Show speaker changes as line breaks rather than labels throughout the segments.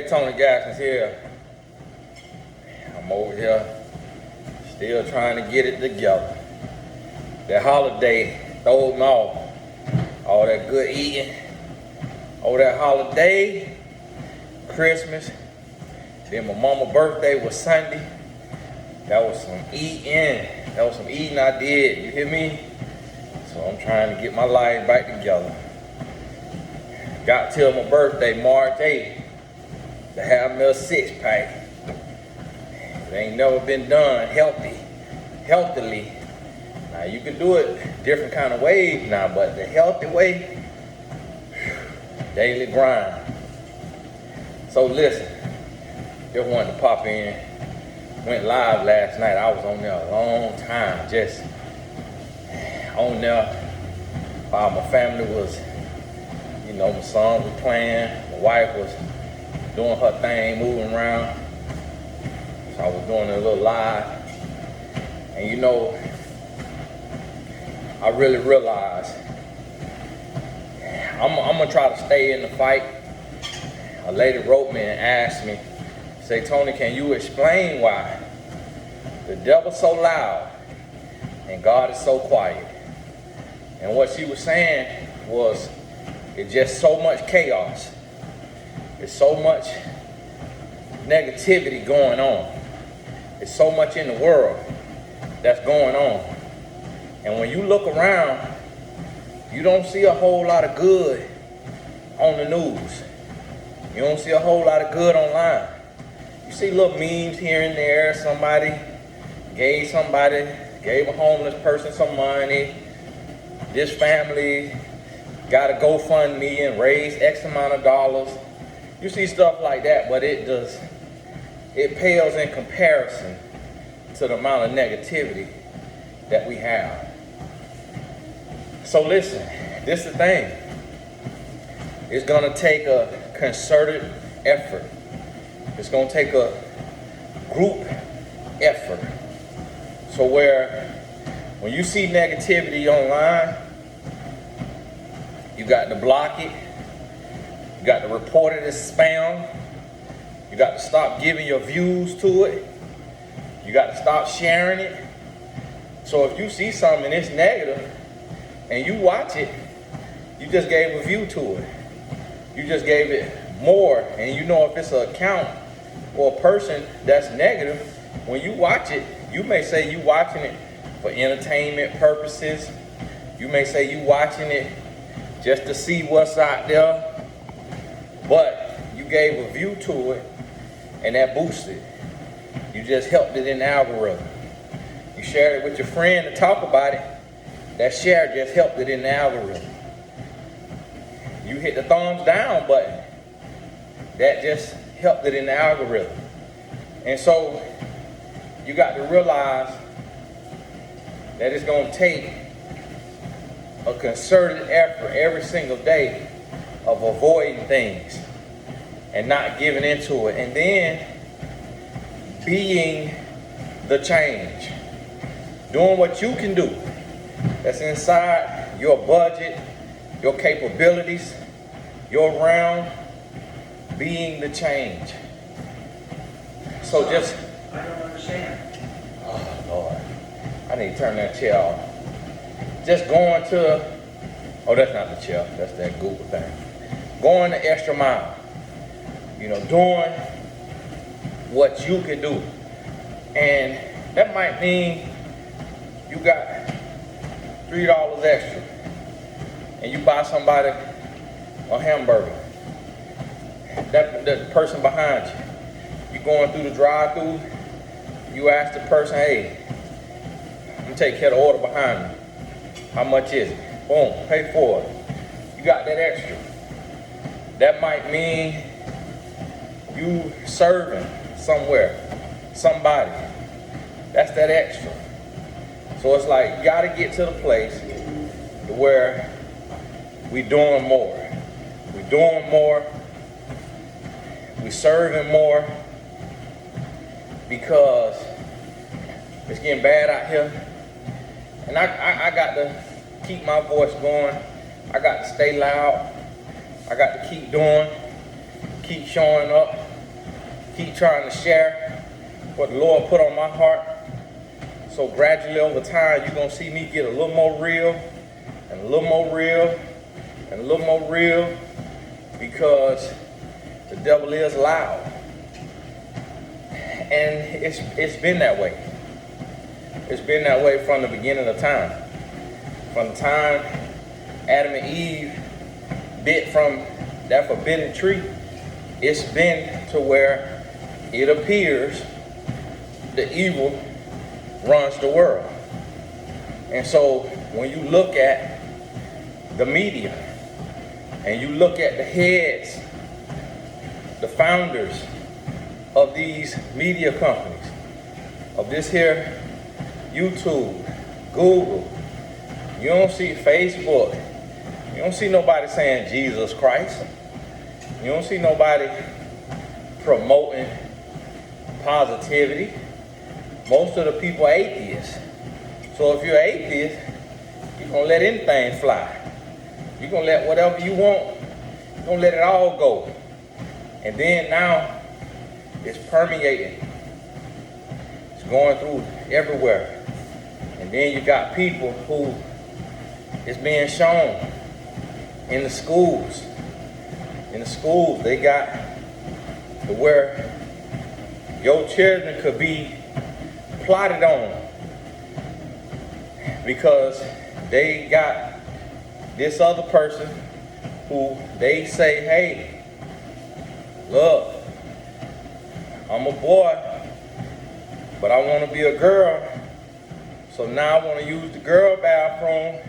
Hey, Tony Gaskins here. I'm over here still trying to get it together. That holiday throws me off. All that good eating. Over that holiday, Christmas. Then my mama's birthday was Sunday. That was some eating. I did. You hear me? So I'm trying to get my life back together. Got till my birthday, March 8th, to have me a six-pack. It ain't never been done healthily. Now you can do it different kind of ways now, but the healthy way, daily grind. So listen, just wanted to pop in. Went live last night. I was on there a long time, just on there while my family was, my son was playing, my wife was doing her thing, moving around. So I was doing a little live. And I really realized I'm gonna try to stay in the fight. A lady wrote me and asked me, say, Tony, can you explain why the devil's so loud and God is so quiet? And what she was saying was, it's just so much chaos. It's so much negativity going on. It's so much in the world that's going on. And when you look around, you don't see a whole lot of good on the news. You don't see a whole lot of good online. You see little memes here and there. Somebody gave a homeless person some money. This family got a GoFundMe and raised X amount of dollars. You see stuff like that, but it pales in comparison to the amount of negativity that we have. So listen, this is the thing. It's gonna take a concerted effort. It's gonna take a group effort. So when you see negativity online, you got to block it. You got to report it as spam. You got to stop giving your views to it. You got to stop sharing it. So if you see something that's negative and you watch it, you just gave a view to it. You just gave it more. And if it's an account or a person that's negative, when you watch it, you may say you watching it for entertainment purposes. You may say you watching it just to see what's out there, but you gave a view to it, and that boosted. You just helped it in the algorithm. You shared it with your friend to talk about it. That share just helped it in the algorithm. You hit the thumbs down button. That just helped it in the algorithm. And so you got to realize that it's going to take a concerted effort every single day of avoiding things and not giving into it, and then being the change, doing what you can do that's inside your budget, your capabilities, your realm, being the change. So just,
I don't understand.
oh Lord, I need to turn that chair off. Just going to, that's not the chair, that's that Google thing. Going the extra mile. Doing what you can do. And that might mean you got $3 extra and you buy somebody a hamburger. That person behind you. You going through the drive-thru, you ask the person, hey, I'm gonna take care of the order behind me. How much is it? Boom, pay for it. You got that extra. That might mean you serving somewhere, somebody. That's that extra. So it's like you gotta get to the place where we doing more. We doing more. We serving more, because it's getting bad out here. And I got to keep my voice going. I got to stay loud. I got to keep doing, keep showing up. keep trying to share what the Lord put on my heart. So gradually over time, you're going to see me get a little more real, and a little more real, and a little more real, because the devil is loud. And it's been that way. It's been that way from the beginning of time. From the time Adam and Eve bit from that forbidden tree, it's been to where it appears the evil runs the world. And so when you look at the media and you look at the heads, the founders of these media companies, of this here YouTube, Google, you don't see Facebook, you don't see nobody saying Jesus Christ. You don't see nobody promoting positivity. Most of the people are atheists. So if you're an atheist, you're going to let anything fly. You're going to let whatever you want, you're going to let it all go. And then now, it's permeating. It's going through everywhere. And then you got people who it's being shown in the schools. In the schools, they got to where your children could be plotted on because they got this other person who they say, hey, look, I'm a boy, but I want to be a girl. So now I want to use the girl bathroom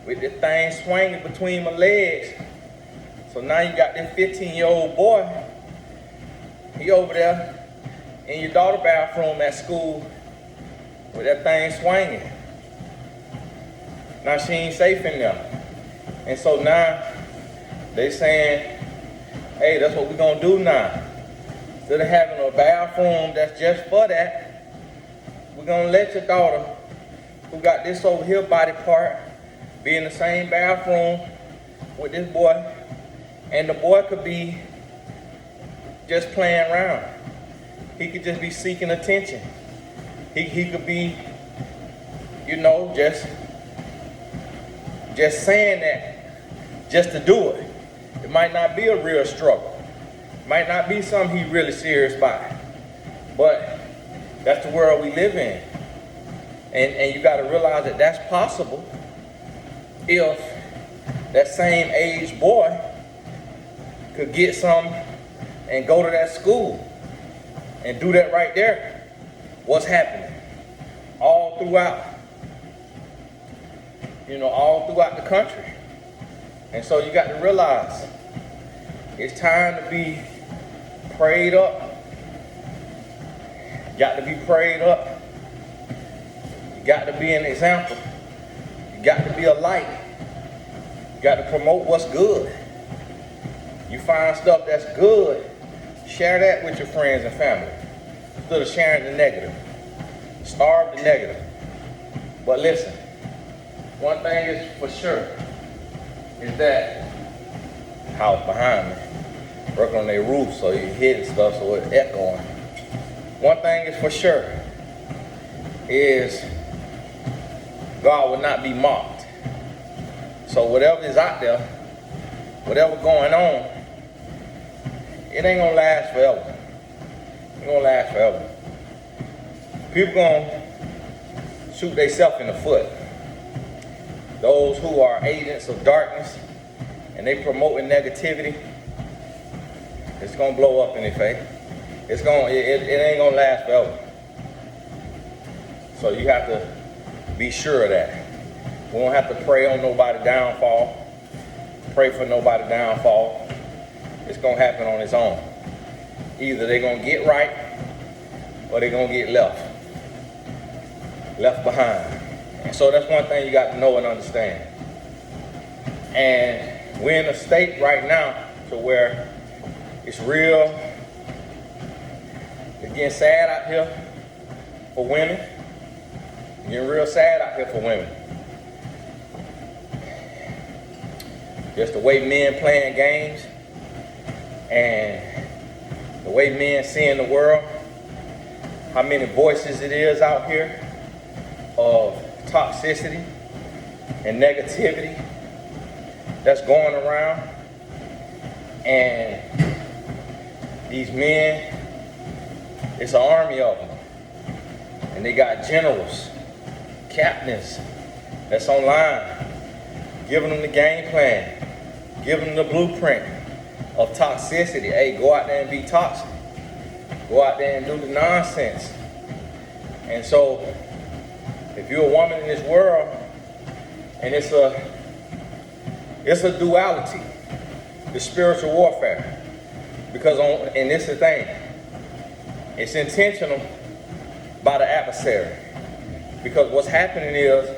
with the thing swinging between my legs. So now you got this 15-year-old boy, he over there in your daughter's bathroom at school with that thing swinging. Now she ain't safe in there. And so now they saying, hey, that's what we're gonna do now. Instead of having a bathroom that's just for that, we're gonna let your daughter, who got this over here body part, be in the same bathroom with this boy, and the boy could be just playing around. He could just be seeking attention. He could be, you know, just saying that just to do it. It might not be a real struggle. It might not be something he's really serious about. But that's the world we live in. And you got to realize that that's possible if that same age boy could get some and go to that school and do that right there. What's happening? All throughout, all throughout the country. And so you got to realize it's time to be prayed up. You got to be prayed up. You got to be an example. You got to be a light. You got to promote what's good. You find stuff that's good, share that with your friends and family instead of sharing the negative. Starve the negative. But listen, one thing is for sure is that house behind me, working on their roof so you hear the stuff so it's echoing. One thing is for sure is God will not be mocked. So whatever is out there, whatever going on, it ain't gonna last forever. It ain't gonna last forever. People gonna shoot themselves in the foot. Those who are agents of darkness and they promoting negativity, it's gonna blow up in their face. It ain't gonna last forever. So you have to be sure of that. We don't have to pray on nobody's downfall. Pray for nobody's downfall. It's gonna happen on its own. Either they're gonna get right or they're gonna get left behind. And so that's one thing you got to know and understand. And we're in a state right now to where it's real. It's getting sad out here for women. It's getting real sad out here for women. Just the way men playing games. And the way men see in the world, how many voices it is out here of toxicity and negativity that's going around. And these men, it's an army of them. And they got generals, captains that's online, giving them the game plan, giving them the blueprint of toxicity. Hey, go out there and be toxic. Go out there and do the nonsense. And so, if you're a woman in this world, and it's a duality, the spiritual warfare. Because and this is the thing, it's intentional by the adversary. Because what's happening is,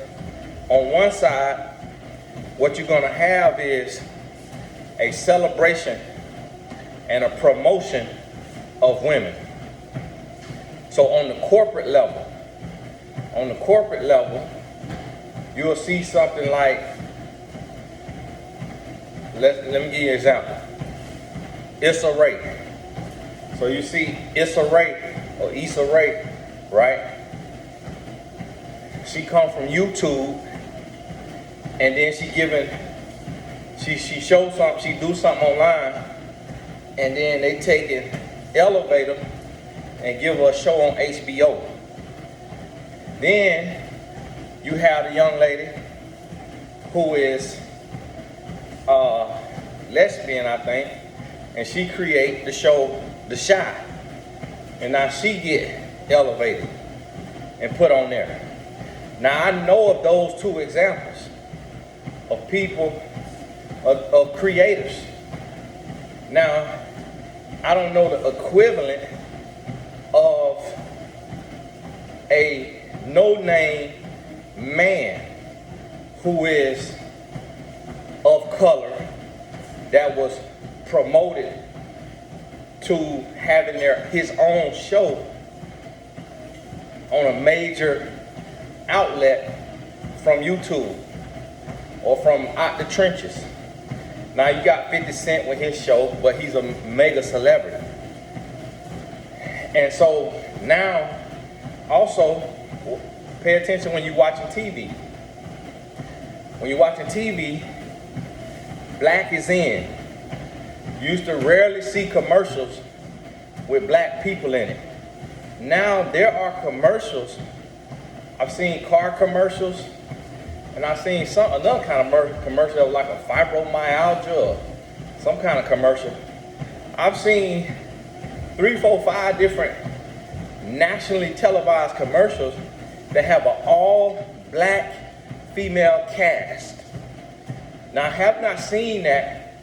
on one side, what you're gonna have is a celebration and a promotion of women. So on the corporate level, you'll see something like, let me give you an example. Issa Rae. So you see Issa Rae, right? She come from YouTube, and then she shows something, she do something online, and then they take an elevator and give her a show on HBO. Then you have the young lady who is lesbian, I think, and she create the show The Shy, and now she get elevated and put on there. Now I know of those two examples of people, of creators. Now I don't know the equivalent of a no-name man who is of color that was promoted to having his own show on a major outlet from YouTube or from out the trenches. Now you got 50 Cent with his show, but he's a mega celebrity. And so now, also, pay attention when you're watching TV. When you're watching TV, black is in. You used to rarely see commercials with black people in it. Now there are commercials. I've seen car commercials, and I've seen another kind of commercial like a fibromyalgia, some kind of commercial. I've seen 3, 4, 5 different nationally televised commercials that have an all-black female cast. Now, I have not seen that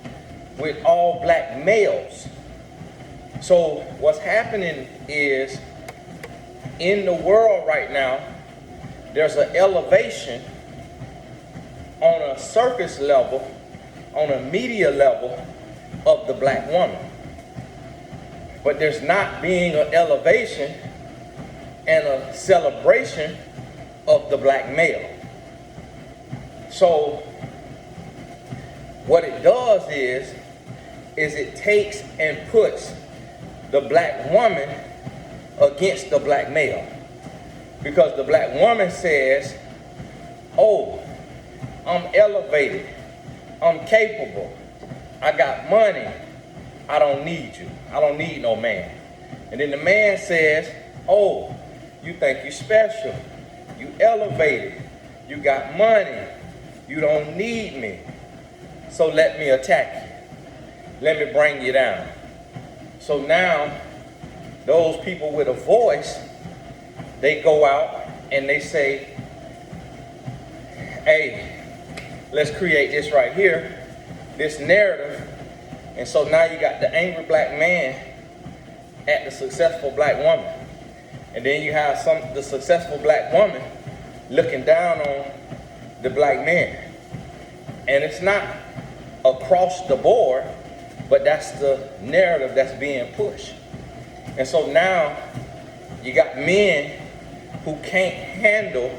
with all-black males. So what's happening is, in the world right now, there's an elevation on a surface level, on a media level, of the black woman. But there's not being an elevation and a celebration of the black male. So what it does is it takes and puts the black woman against the black male. Because the black woman says, oh, I'm elevated, I'm capable, I got money, I don't need you, I don't need no man. And then the man says, oh, you think you're special, you elevated, you got money, you don't need me, so let me attack you, let me bring you down. So now, those people with a voice, they go out and they say, hey, let's create this right here, this narrative. And so now you got the angry black man at the successful black woman. And then you have the successful black woman looking down on the black man. And it's not across the board, but that's the narrative that's being pushed. And so now you got men who can't handle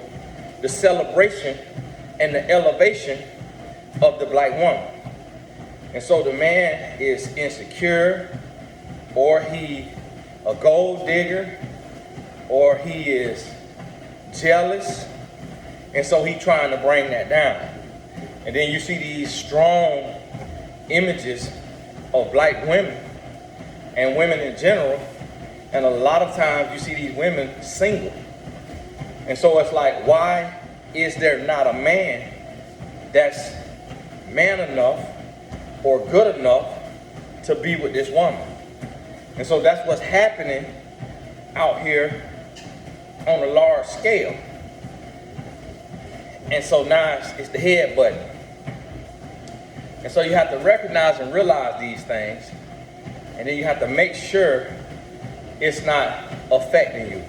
the celebration and the elevation of the black woman. And so the man is insecure, or he a gold digger, or he is jealous, and so he trying to bring that down. And then you see these strong images of black women and women in general, and a lot of times you see these women single. And so it's like, why is there not a man that's man enough or good enough to be with this woman? And so that's what's happening out here on a large scale. And so now it's the head button. And so you have to recognize and realize these things, and then you have to make sure it's not affecting you.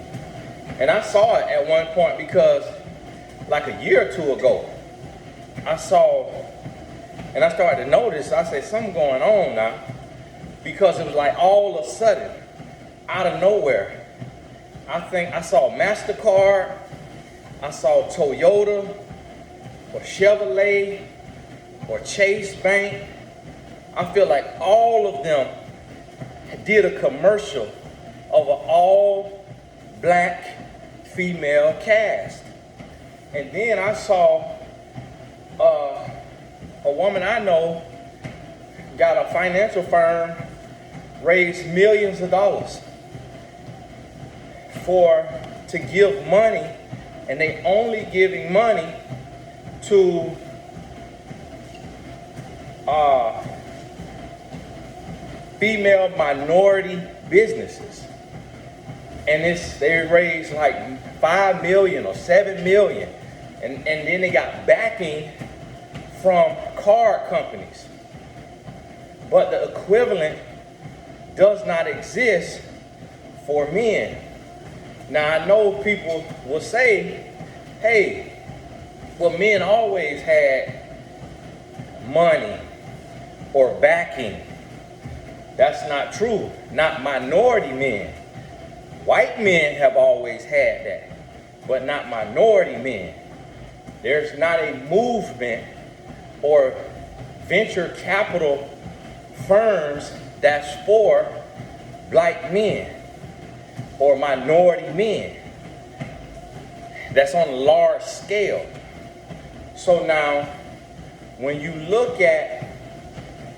And I saw it at one point because like a year or two ago, I saw, and I started to notice, I said, something going on now, because it was like all of a sudden, out of nowhere, I think I saw MasterCard, I saw Toyota, or Chevrolet, or Chase Bank. I feel like all of them did a commercial of an all black female cast. And then I saw a woman I know got a financial firm, raised millions of dollars to give money, and they only giving money to female minority businesses. And they raised like 5 million or 7 million. And then they got backing from card companies. But the equivalent does not exist for men. Now I know people will say, hey, well, men always had money or backing. That's not true. Not minority men. White men have always had that, but not minority men. There's not a movement or venture capital firms that's for black men or minority men. That's on a large scale. So now, when you look at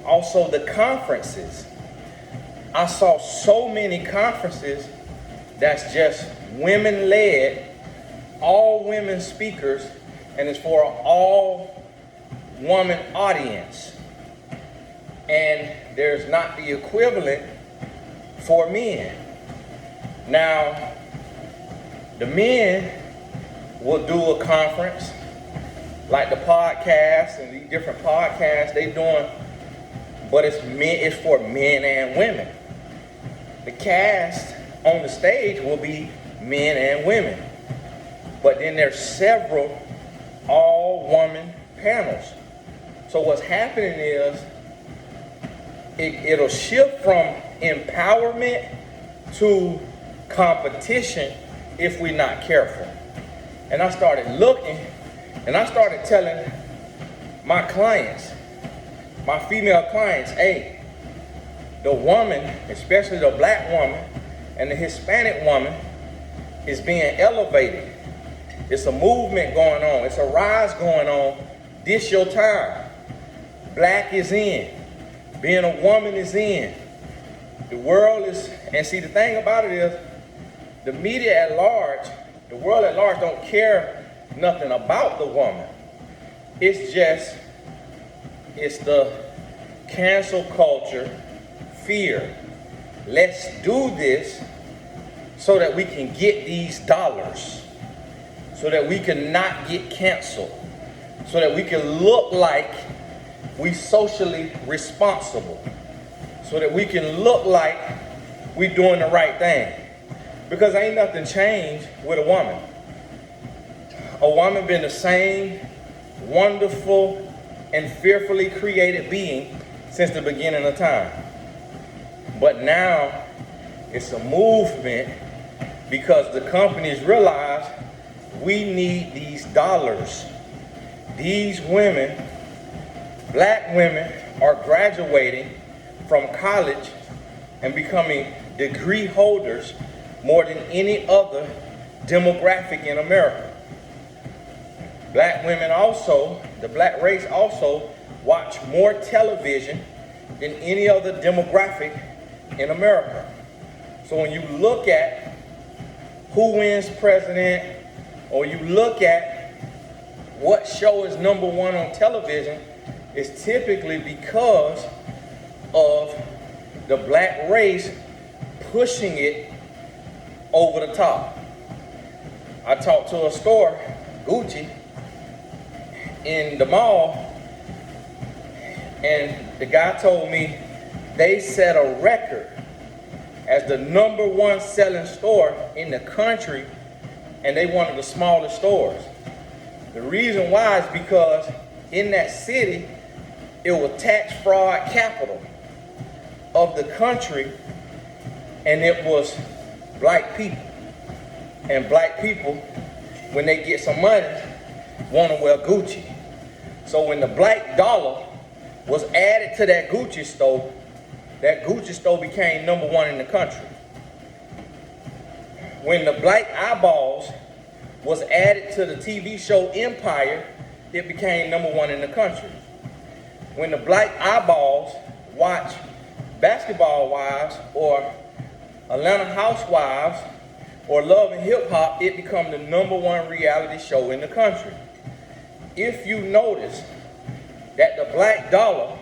also the conferences, I saw so many conferences that's just women-led, all women speakers, and it's for an all-woman audience. And there's not the equivalent for men. Now, the men will do a conference, like the podcast and these different podcasts they doing, but it's for men and women. The cast on the stage will be men and women. But then there's several all-woman panels. So what's happening is it'll shift from empowerment to competition if we're not careful. And I started looking, and I started telling my clients, my female clients, hey, the woman, especially the black woman and the Hispanic woman, is being elevated. It's a movement going on. It's a rise going on. This your time. Black is in. Being a woman is in. The world is, and see, the thing about it is, the media at large, the world at large don't care nothing about the woman. It's the cancel culture, fear. Let's do this so that we can get these dollars, so that we can not get canceled, so that we can look like we socially responsible, so that we can look like we doing the right thing. Because ain't nothing changed with a woman. A woman been the same wonderful and fearfully created being since the beginning of time. But now it's a movement because the companies realize we need these dollars. These women, black women, are graduating from college and becoming degree holders more than any other demographic in America. Black women also, the black race also, watch more television than any other demographic in America. So when you look at who wins president, or you look at what show is number one on television, it's typically because of the black race pushing it over the top. I talked to a store, Gucci, in the mall, and the guy told me they set a record as the number one selling store in the country, and they one of the smallest stores. The reason why is because in that city, it was tax fraud capital of the country, and it was black people. And black people, when they get some money, want to wear Gucci. So when the black dollar was added to that Gucci store became number one in the country. When the black eyeballs was added to the TV show Empire, it became number one in the country. When the black eyeballs watch Basketball Wives or Atlanta Housewives or Love and Hip Hop, it became the number one reality show in the country. If you notice that the black dollar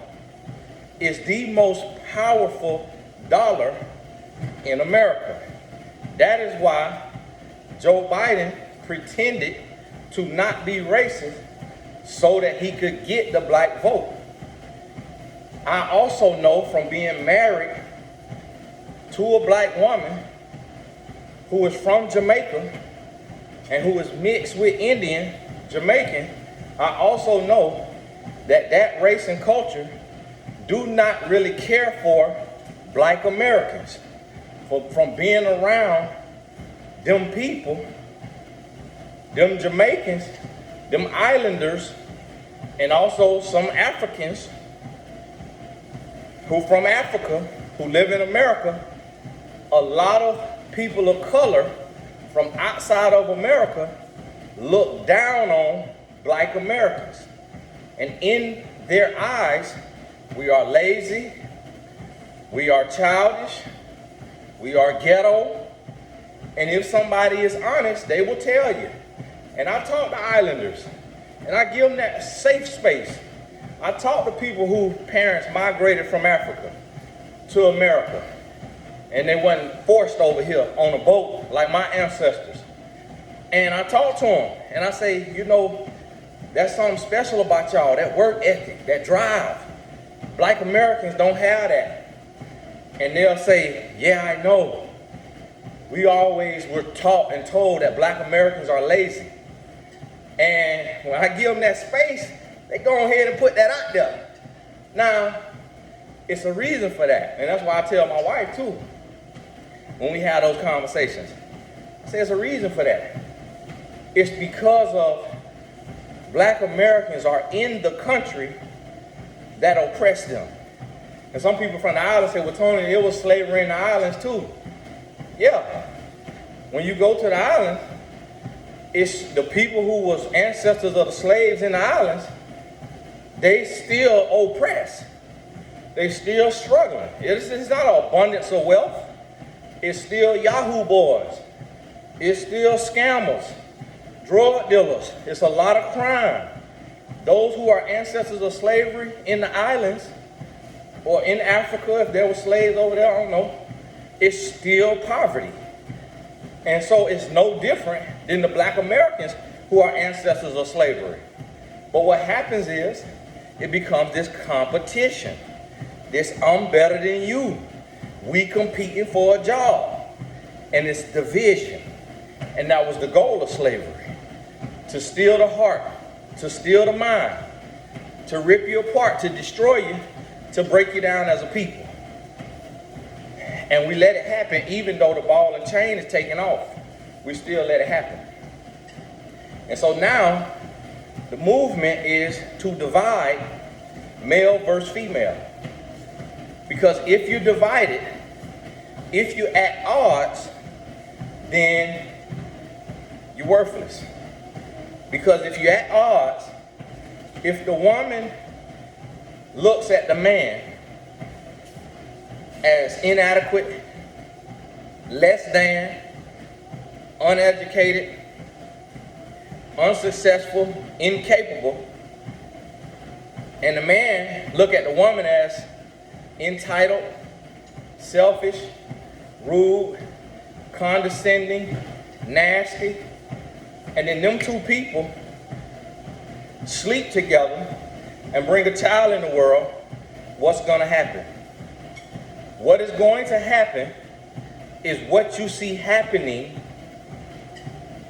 is the most powerful dollar in America. That is why Joe Biden pretended to not be racist so that he could get the black vote. I also know from being married to a black woman who is from Jamaica and who is mixed with Indian, Jamaican, I also know that race and culture do not really care for black Americans. From being around them people, them Jamaicans, them islanders, and also some Africans who from Africa, who live in America, a lot of people of color from outside of America look down on black Americans. And in their eyes, we are lazy, we are childish, we are ghetto, and if somebody is honest, they will tell you. And I talk to islanders, and I give them that safe space. I talk to people whose parents migrated from Africa to America, and they wasn't forced over here on a boat like my ancestors. And I talk to them, and I say, you know, that's something special about y'all, that work ethic, that drive. Black Americans don't have that. And they'll say, yeah, I know. We always were taught and told that black Americans are lazy. And when I give them that space, they go ahead and put that out there. Now, it's a reason for that. And that's why I tell my wife too, when we have those conversations. I say there's a reason for that. It's because of black Americans are in the country that oppress them. And some people from the islands say, well, Tony, it was slavery in the islands too. Yeah. When you go to the islands, it's the people who was ancestors of the slaves in the islands, they still oppress. They still struggling. It's not an abundance of wealth. It's still Yahoo boys. It's still scammers, drug dealers. It's a lot of crime. Those who are ancestors of slavery in the islands or in Africa, if there were slaves over there, I don't know, it's still poverty. And so it's no different than the black Americans who are ancestors of slavery. But what happens is it becomes this competition. This I'm better than you. We competing for a job. And it's division. And that was the goal of slavery. To steal the heart, to steal the mind, to rip you apart, to destroy you, to break you down as a people. And we let it happen even though the ball and chain is taken off. We still let it happen. And so now the movement is to divide male versus female. Because if you divide it, if you're at odds, then you're worthless. Because if you're at odds, if the woman looks at the man as inadequate, less than, uneducated, unsuccessful, incapable, and the man look at the woman as entitled, selfish, rude, condescending, nasty, and then them two people sleep together and bring a child in the world, what's going to happen? What is going to happen is what you see happening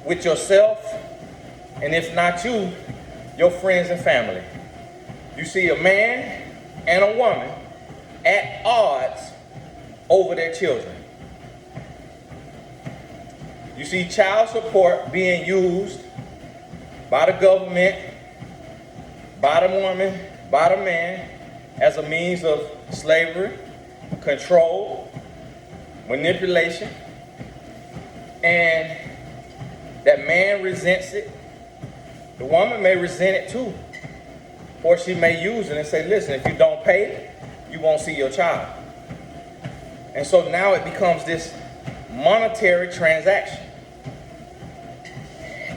with yourself, and if not you, your friends and family. You see a man and a woman at odds over their children. You see child support being used by the government, by the woman, by the man, as a means of slavery, control, manipulation, and that man resents it. The woman may resent it too, or she may use it and say, listen, if you don't pay, you won't see your child. And so now it becomes this monetary transaction.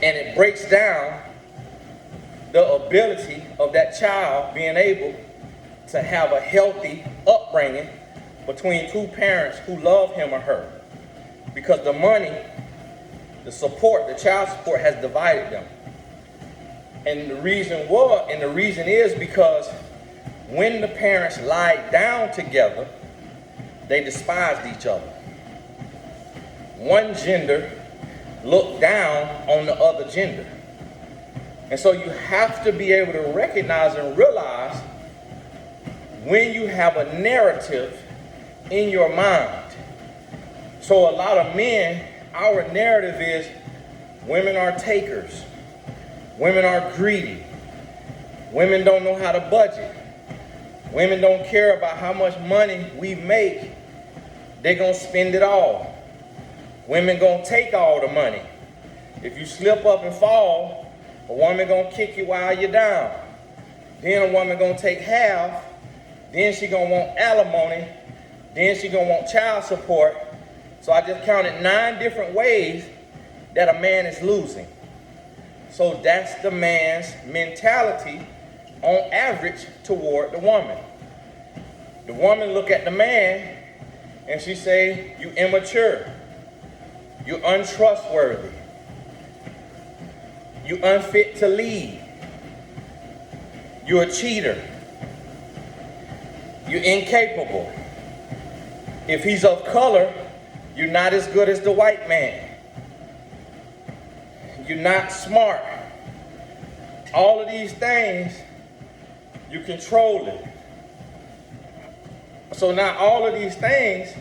And it breaks down the ability of that child being able to have a healthy upbringing between two parents who love him or her. Because the money, the support, the child support has divided them. And the reason is because when the parents lied down together, they despised each other. One gender looked down on the other gender. And so you have to be able to recognize and realize when you have a narrative in your mind. So a lot of men, our narrative is women are takers. Women are greedy. Women don't know how to budget. Women don't care about how much money we make. They're going to spend it all. Women going to take all the money. If you slip up and fall, a woman going to kick you while you're down. Then a woman going to take half. Then she going to want alimony. Then she going to want child support. So I just counted 9 different ways that a man is losing. So that's the man's mentality on average toward the woman. The woman look at the man and she say, you immature, you untrustworthy, you unfit to lead, you're a cheater, you're incapable. If he's of color, you're not as good as the white man. You're not smart. All of these things, you control it. So now all of these things,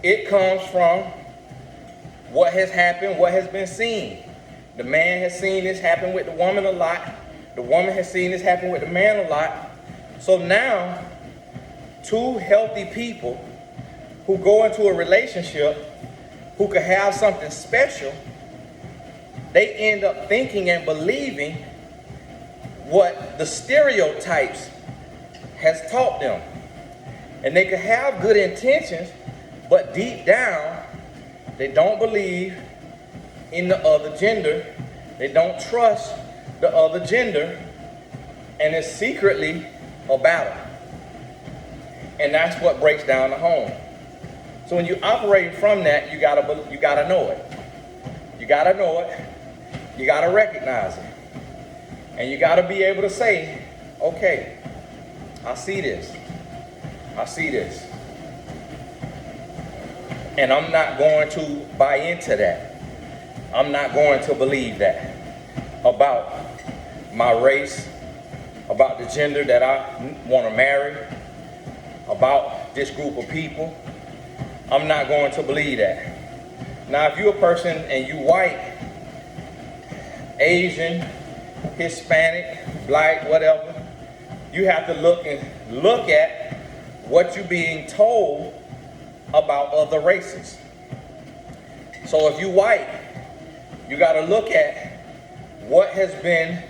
it comes from what has happened, what has been seen. The man has seen this happen with the woman a lot. The woman has seen this happen with the man a lot. So now, two healthy people who go into a relationship, who could have something special, they end up thinking and believing what the stereotypes has taught them. And they could have good intentions, but deep down, they don't believe in the other gender. They don't trust the other gender, and it's secretly a battle. And that's what breaks down the home. So when you operate from that, you gotta know it. You gotta know it. You gotta recognize it. And you gotta be able to say, okay, I see this. I see this. And I'm not going to buy into that. I'm not going to believe that about my race, about the gender that I want to marry, about this group of people. I'm not going to believe that. Now, if you're a person and you white, Asian, Hispanic, black, whatever, you have to look at what you're being told about other races. So if you white, you got to look at what has been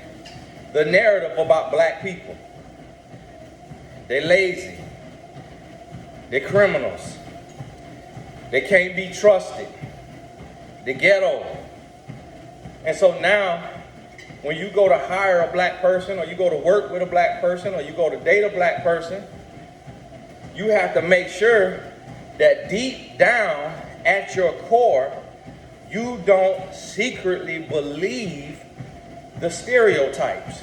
the narrative about black people. They're lazy. They're criminals. They can't be trusted. They're ghetto. And so now, when you go to hire a black person, or you go to work with a black person, or you go to date a black person, you have to make sure that deep down at your core, you don't secretly believe the stereotypes.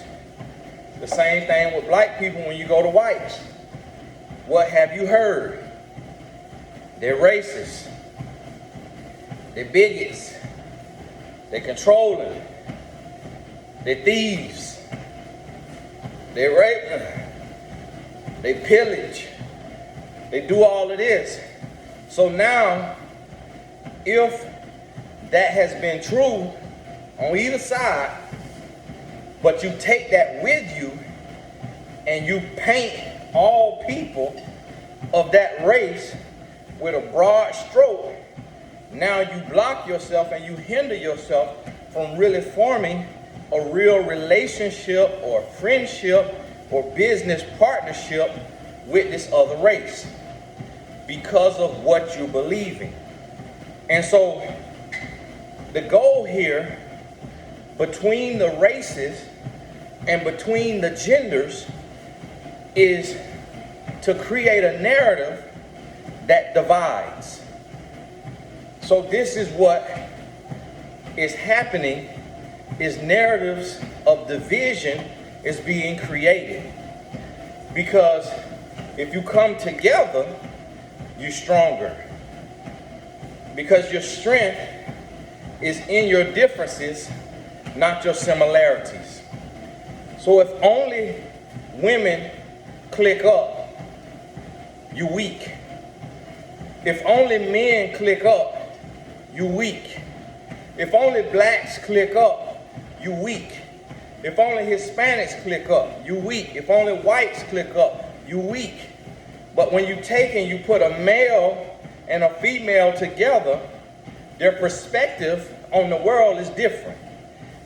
The same thing with black people when you go to whites. What have you heard? They're racist. They're bigots. They're controlling. They're thieves. They rape. They pillage. They do all of this. So now, if that has been true on either side, but you take that with you and you paint all people of that race with a broad stroke, now you block yourself and you hinder yourself from really forming a real relationship or friendship or business partnership with this other race because of what you're believing. And so the goal here between the races and between the genders is to create a narrative that divides. So this is what is happening, is narratives of division is being created. Because if you come together, you're stronger. Because your strength is in your differences, not your similarities. So if only women click up, you weak. If only men click up, you weak. If only blacks click up, you weak. If only Hispanics click up, you weak. If only whites click up, you weak. But when you take and you put a male and a female together, their perspective on the world is different.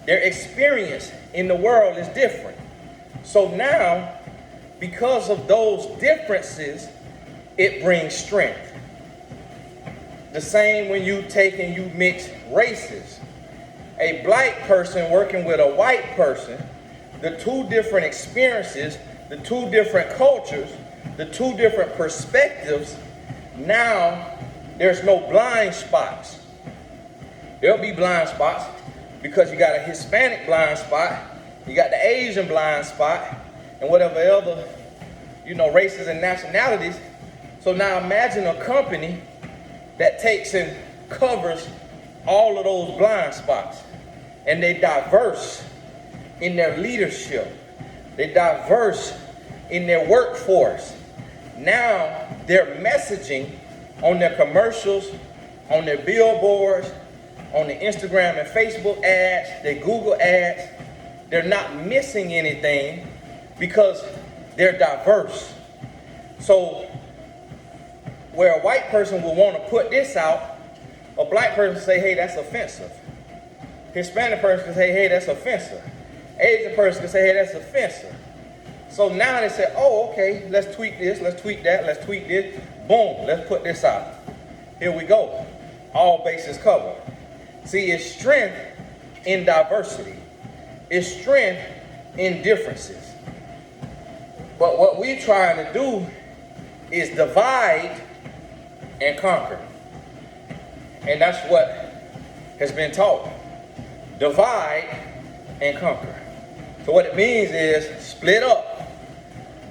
Their experience in the world is different. So now, because of those differences, it brings strength. The same when you take and you mix races. A black person working with a white person, the two different experiences, the two different cultures, the two different perspectives, now there's no blind spots. There'll be blind spots because you got a Hispanic blind spot, you got the Asian blind spot, and whatever other, races and nationalities. So now imagine a company that takes and covers all of those blind spots, and they diverse in their leadership. They diverse in their workforce. Now their messaging on their commercials, on their billboards, on the Instagram and Facebook ads, their Google ads, they're not missing anything because they're diverse. So where a white person will want to put this out, a black person say, hey, that's offensive. Hispanic person can say, hey, that's offensive. Asian person can say, hey, that's offensive. So now they say, oh, okay, let's tweak this, let's tweak that, let's tweak this. Boom, let's put this out. Here we go. All bases covered. See, it's strength in diversity. It's strength in differences. But what we're trying to do is divide and conquer. And that's what has been taught. Divide and conquer. So what it means is split up.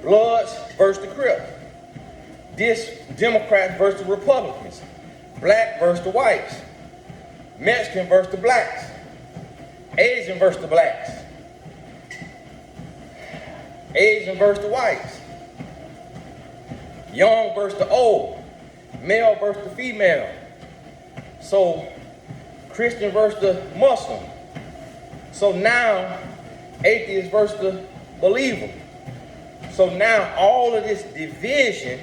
Bloods versus the Crips. This Democrats versus the Republicans. Black versus the whites. Mexican versus the blacks. Asian versus the blacks. Asian versus the whites. Young versus the old. Male versus the female. So Christian versus the Muslim. So now atheist versus the believer. So now all of this division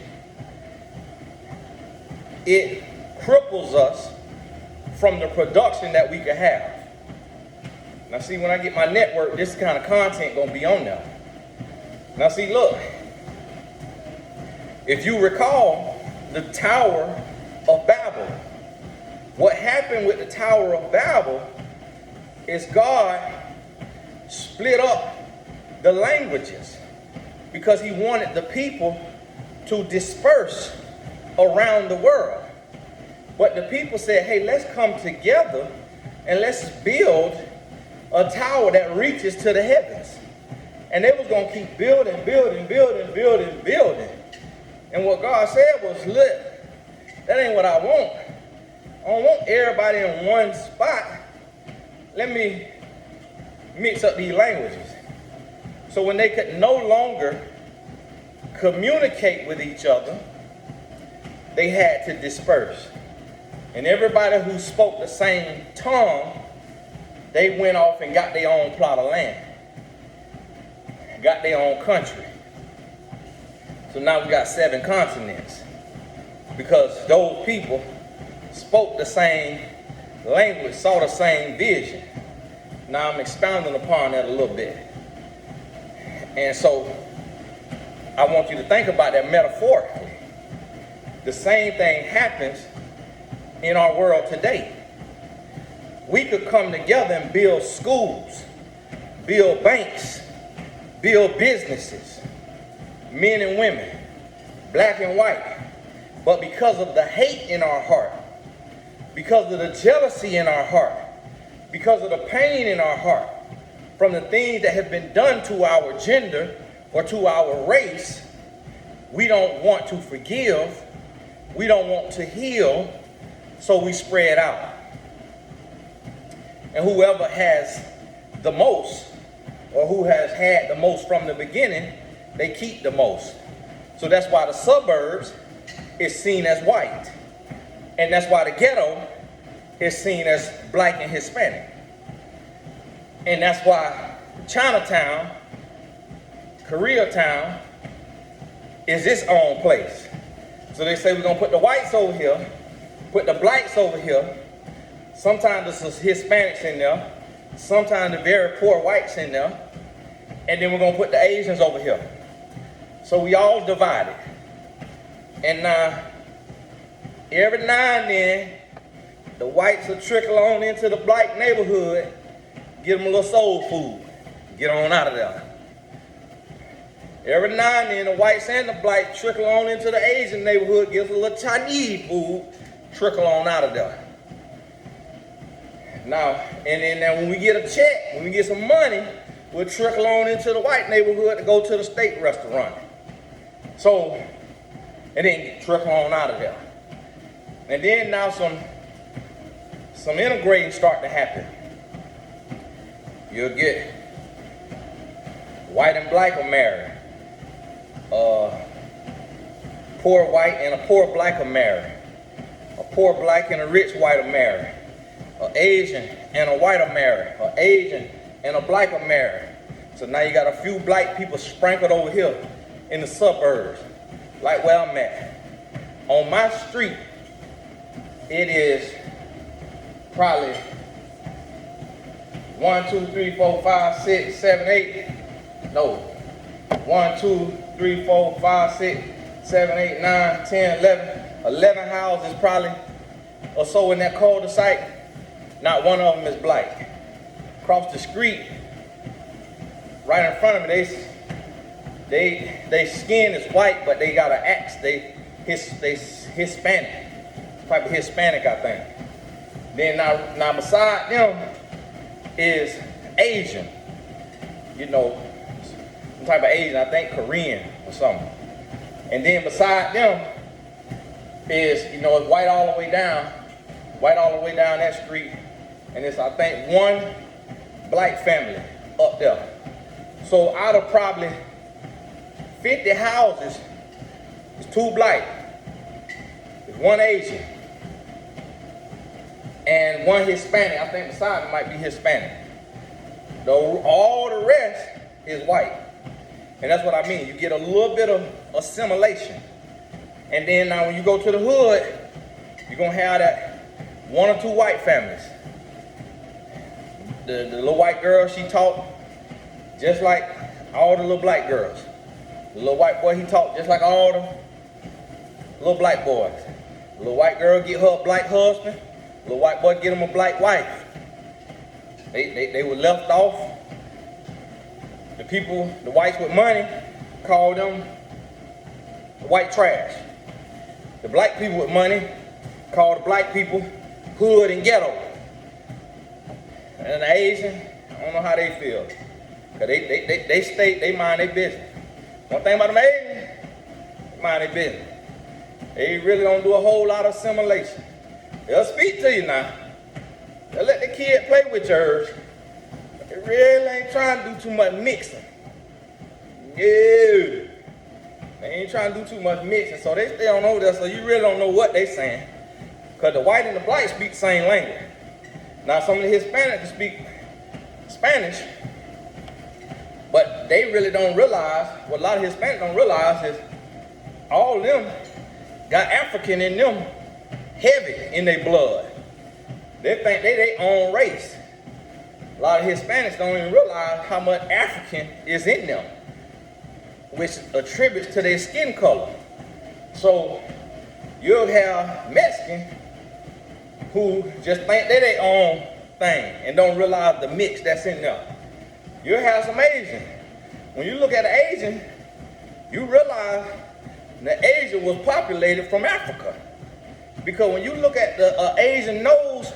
it cripples us from the production that we could have. Now see, when I get my network, this kind of content gonna be on there. Now see, look, if you recall the Tower of Babel, what happened with the Tower of Babel is God split up the languages because he wanted the people to disperse around the world. But the people said, hey, let's come together and let's build a tower that reaches to the heavens. And they was going to keep building. And what God said was, look, that ain't what I want. I don't want everybody in one spot. Let me mix up these languages. So when they could no longer communicate with each other, they had to disperse. And everybody who spoke the same tongue, they went off and got their own plot of land, got their own country. So now we got 7 continents because those people spoke the same language, saw the same vision. Now I'm expounding upon that a little bit. And so I want you to think about that metaphorically. The same thing happens in our world today. We could come together and build schools, build banks, build businesses, men and women, black and white. But because of the hate in our heart, because of the jealousy in our heart, because of the pain in our heart, from the things that have been done to our gender or to our race, we don't want to forgive, we don't want to heal, so we spread out. And whoever has the most, or who has had the most from the beginning, they keep the most. So that's why the suburbs is seen as white. And that's why the ghetto is seen as black and Hispanic. And that's why Chinatown, Koreatown, is its own place. So they say we're gonna put the whites over here, put the blacks over here. Sometimes there's Hispanics in there, sometimes the very poor whites in there, and then we're gonna put the Asians over here. So we all divided. And now, every now and then, the whites will trickle on into the black neighborhood, get them a little soul food, get on out of there. Every now and then, the whites and the blacks trickle on into the Asian neighborhood, get us a little Chinese food, trickle on out of there. Now, and then when we get a check, when we get some money, we'll trickle on into the white neighborhood to go to the steak restaurant. So, and then trickle on out of there. And then now some integrating start to happen. You'll get white and black will marry. Poor white and a poor black will marry. A poor black and a rich white will marry. An Asian and a white will marry. An Asian and a black will marry. So now you got a few black people sprinkled over here in the suburbs, like where I'm at. On my street, it is probably 1, 2, 3, 4, 5, 6, 7, 8. No. 1, 2, 3, 4, 5, 6, 7, 8, 9, 10, 11. 11 houses probably or so in that cul-de-sac. Not one of them is black. Across the street, right in front of me, they skin is white, but they got an axe. They Hispanic. It's probably Hispanic, I think. Then now beside them is Asian. You know, some type of Asian, I think Korean or something. And then beside them is, you know, it's white all the way down that street. And it's, I think, one black family up there. So out of probably 50 houses, it's 2 black, there's 1 Asian, and 1 Hispanic. I think beside it might be Hispanic. Though all the rest is white. And that's what I mean. You get a little bit of assimilation. And then now when you go to the hood, You're going to have that one or two white families. The little white girl, she talk just like all the little black girls. The little white boy, he talk just like all the little black boys. The little white girl get her a black husband. The little white boy get him a black wife. They were left off. The people, the whites with money, called them the white trash. The black people with money called the black people hood and ghetto. And the Asian, I don't know how they feel. Cause they mind their business. One thing about them Asians, they mind their business. They really don't do a whole lot of assimilation. They'll speak to you now. They'll let the kid play with yours. But they really ain't trying to do too much mixing. Yeah. They ain't trying to do too much mixing, so they stay on over there, so you really don't know what they saying. Because the white and the black speak the same language. Now some of the Hispanics speak Spanish, but they really don't realize, what a lot of Hispanics don't realize is all of them got African in them heavy in their blood. They think they their own race. A lot of Hispanics don't even realize how much African is in them, which attributes to their skin color. So you'll have Mexicans who just think they're their own thing and don't realize the mix that's in there. You'll have some Asian. When you look at an Asian, you realize that Asia was populated from Africa. Because when you look at the Asian nose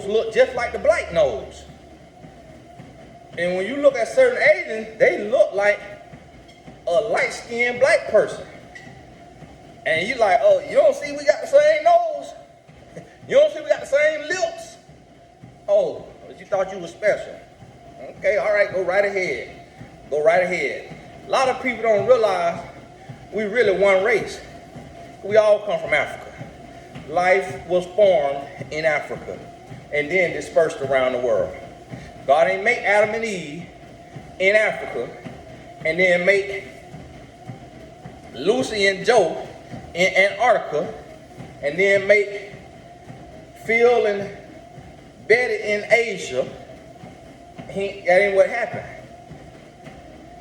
look just like the black nose. And when you look at certain Asians, they look like a light-skinned black person. And you like, oh, you don't see we got the same nose? You don't see we got the same lips? Oh, but you thought you were special. Okay, all right, go right ahead. Go right ahead. A lot of people don't realize we really one race. We all come from Africa. Life was formed in Africa and then dispersed around the world. God ain't make Adam and Eve in Africa and then make Lucy and Joe in Antarctica and then make Phil and Betty in Asia. That ain't what happened.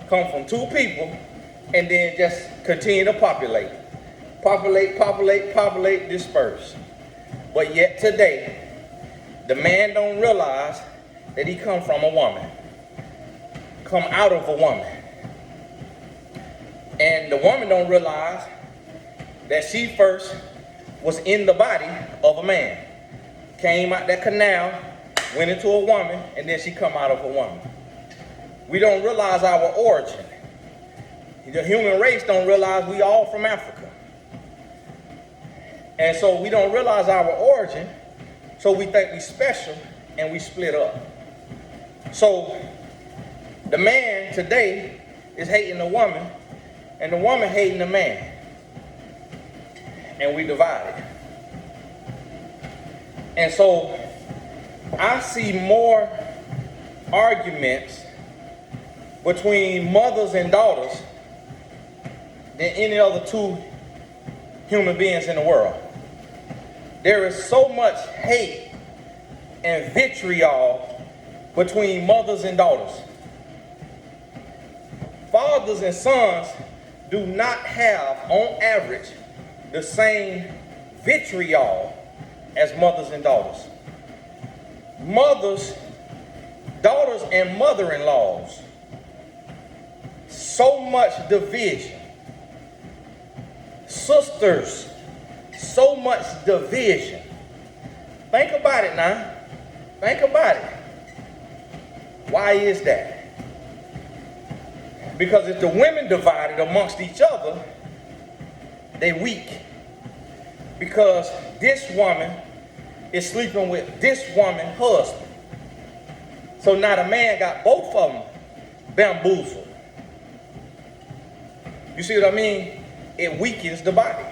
Come from two people and then just continue to populate. Populate, disperse. But yet today, the man don't realize that he come from a woman. Come out of a woman. And the woman don't realize that she first was in the body of a man. Came out that canal, went into a woman, and then she come out of a woman. We don't realize our origin. The human race don't realize we all from Africa. And so we don't realize our origin, so we think we special and we split up. So the man today is hating the woman and the woman hating the man. And we divided. And so I see more arguments between mothers and daughters than any other two human beings in the world. There is so much hate and vitriol between mothers and daughters. Fathers and sons do not have, on average, the same vitriol as mothers and daughters. Daughters and mother-in-laws, so much division. Sisters, so much division. Think about it now. Think about it. Why is that? Because if the women divided amongst each other, they weak. Because this woman is sleeping with this woman's husband. So now the man got both of them bamboozled. You see what I mean? It weakens the body.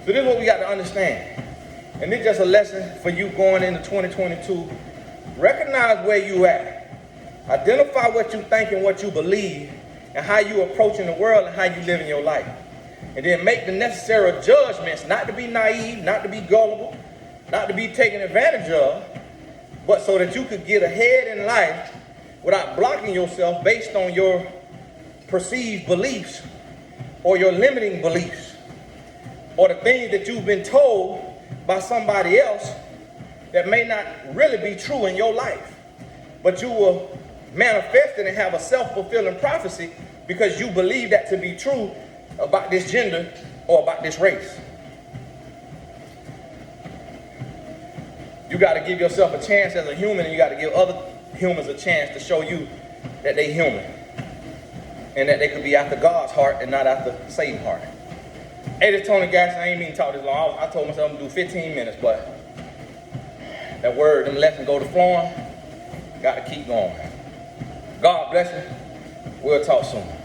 So this is what we got to understand. And this is just a lesson for you going into 2022. Recognize where you at. Identify what you think and what you believe and how you approaching the world and how you living your life. and then make the necessary judgments, not to be naive, not to be gullible, not to be taken advantage of, but so that you could get ahead in life without blocking yourself based on your perceived beliefs or your limiting beliefs or the things that you've been told by somebody else that may not really be true in your life. But you will manifest it and have a self-fulfilling prophecy because you believe that to be true about this gender or about this race. You got to give yourself a chance as a human, and you got to give other humans a chance to show you that they human and that they could be after God's heart and not after Satan's heart. Hey, this is Tony Gaston. I ain't mean to talk this long. I told myself I'm going to do 15 minutes, but that word, them lessons go to flowing. Got to keep going. God bless you. We'll talk soon.